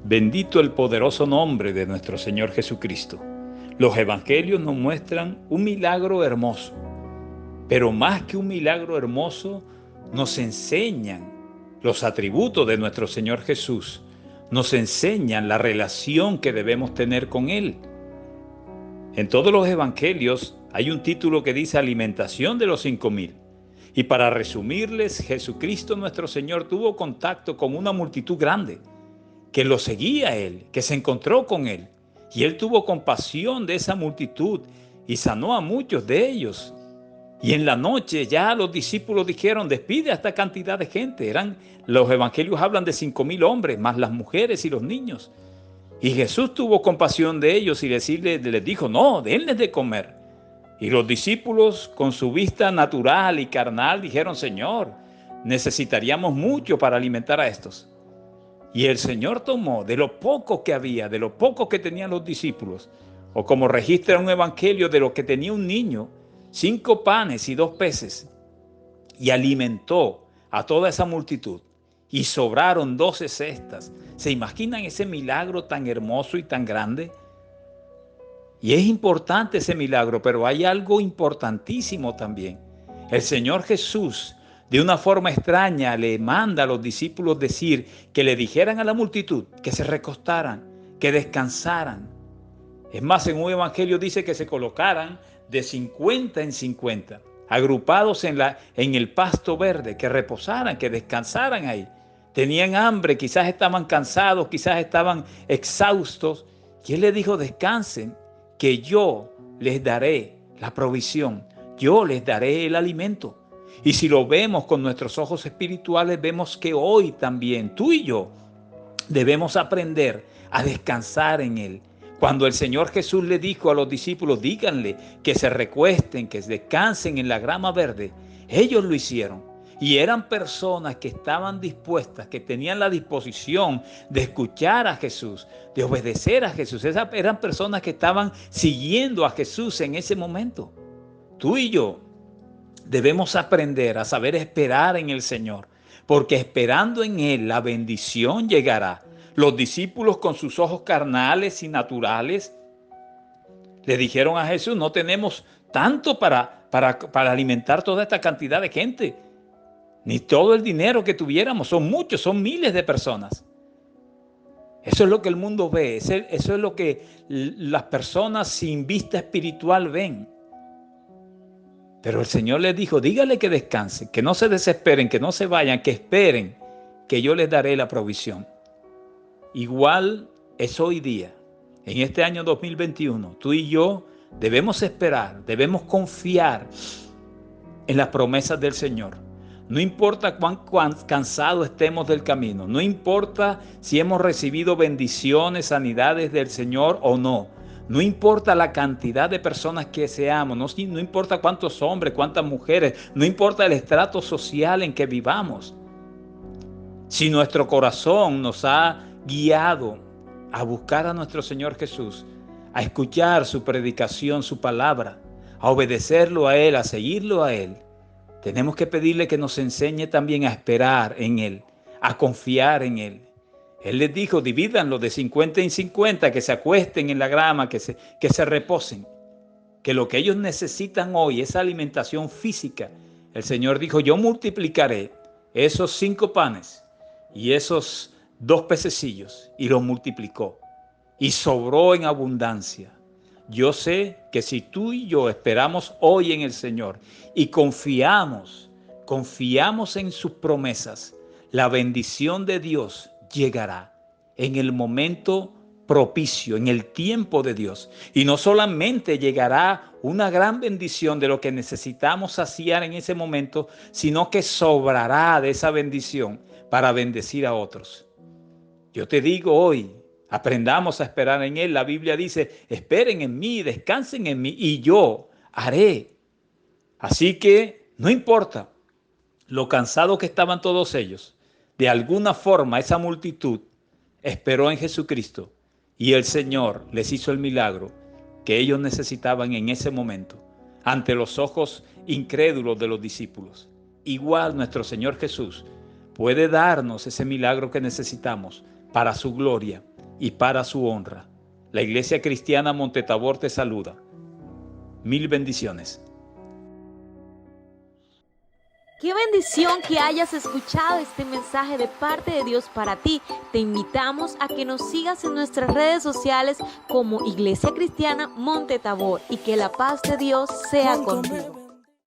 Bendito el poderoso nombre de nuestro Señor Jesucristo. Los evangelios nos muestran un milagro hermoso, pero más que un milagro hermoso, nos enseñan los atributos de nuestro Señor Jesús, nos enseñan la relación que debemos tener con Él. En todos los evangelios hay un título que dice alimentación de los 5,000. Y para resumirles, Jesucristo nuestro Señor tuvo contacto con una multitud grande que lo seguía a Él, que se encontró con Él. Y Él tuvo compasión de esa multitud y sanó a muchos de ellos. Y en la noche ya los discípulos dijeron, despide a esta cantidad de gente. Los evangelios hablan de 5,000 hombres, más las mujeres y los niños. Y Jesús tuvo compasión de ellos y les dijo, no, denles de comer. Y los discípulos, con su vista natural y carnal, dijeron, Señor, necesitaríamos mucho para alimentar a estos. Y el Señor tomó de lo poco que había, de lo poco que tenían los discípulos, o como registra un evangelio de lo que tenía un niño, 5 panes y 2 peces, y alimentó a toda esa multitud. Y sobraron 12 cestas. ¿Se imaginan ese milagro tan hermoso y tan grande? Y es importante ese milagro, pero hay algo importantísimo también. El Señor Jesús, de una forma extraña, le manda a los discípulos decir que le dijeran a la multitud que se recostaran, que descansaran. Es más, en un evangelio dice que se colocaran de 50 en 50, agrupados en el pasto verde, que reposaran, que descansaran ahí. Tenían hambre, quizás estaban cansados, quizás estaban exhaustos. Y Él les dijo, descansen, que yo les daré la provisión, yo les daré el alimento. Y si lo vemos con nuestros ojos espirituales, vemos que hoy también tú y yo debemos aprender a descansar en Él. Cuando el Señor Jesús le dijo a los discípulos, díganle que se recuesten, que descansen en la grama verde, ellos lo hicieron. Y eran personas que estaban dispuestas, que tenían la disposición de escuchar a Jesús, de obedecer a Jesús. Eran personas que estaban siguiendo a Jesús en ese momento. Tú y yo debemos aprender a saber esperar en el Señor, porque esperando en Él la bendición llegará. Los discípulos con sus ojos carnales y naturales le dijeron a Jesús, no tenemos tanto para alimentar toda esta cantidad de gente, ni todo el dinero que tuviéramos, son muchos, son miles de personas. Eso es lo que el mundo ve, eso es lo que las personas sin vista espiritual ven. Pero el Señor les dijo, dígale que descansen, que no se desesperen, que no se vayan, que esperen, que yo les daré la provisión. Igual es hoy día, en este año 2021, tú y yo debemos esperar, debemos confiar en las promesas del Señor. No importa cuán cansados estemos del camino, no importa si hemos recibido bendiciones, sanidades del Señor o no. No importa la cantidad de personas que seamos, no importa cuántos hombres, cuántas mujeres, no importa el estrato social en que vivamos. Si nuestro corazón nos ha guiado a buscar a nuestro Señor Jesús, a escuchar su predicación, su palabra, a obedecerlo a Él, a seguirlo a Él, tenemos que pedirle que nos enseñe también a esperar en Él, a confiar en Él. Él les dijo, divídanlo de 50 en 50, que se acuesten en la grama, que se reposen. Que lo que ellos necesitan hoy es alimentación física. El Señor dijo, yo multiplicaré esos 5 panes y esos 2 pececillos, y los multiplicó. Y sobró en abundancia. Yo sé que si tú y yo esperamos hoy en el Señor y confiamos en sus promesas, la bendición de Dios llegará en el momento propicio, en el tiempo de Dios. Y no solamente llegará una gran bendición de lo que necesitamos saciar en ese momento, sino que sobrará de esa bendición para bendecir a otros. Yo te digo hoy, aprendamos a esperar en Él. La Biblia dice, esperen en mí, descansen en mí y yo haré. Así que no importa lo cansados que estaban todos ellos, de alguna forma esa multitud esperó en Jesucristo y el Señor les hizo el milagro que ellos necesitaban en ese momento, ante los ojos incrédulos de los discípulos. Igual nuestro Señor Jesús puede darnos ese milagro que necesitamos para su gloria, y para su honra. La Iglesia Cristiana Monte Tabor te saluda. Mil bendiciones. Qué bendición que hayas escuchado este mensaje de parte de Dios para ti. Te invitamos a que nos sigas en nuestras redes sociales como Iglesia Cristiana Monte Tabor y que la paz de Dios sea contigo.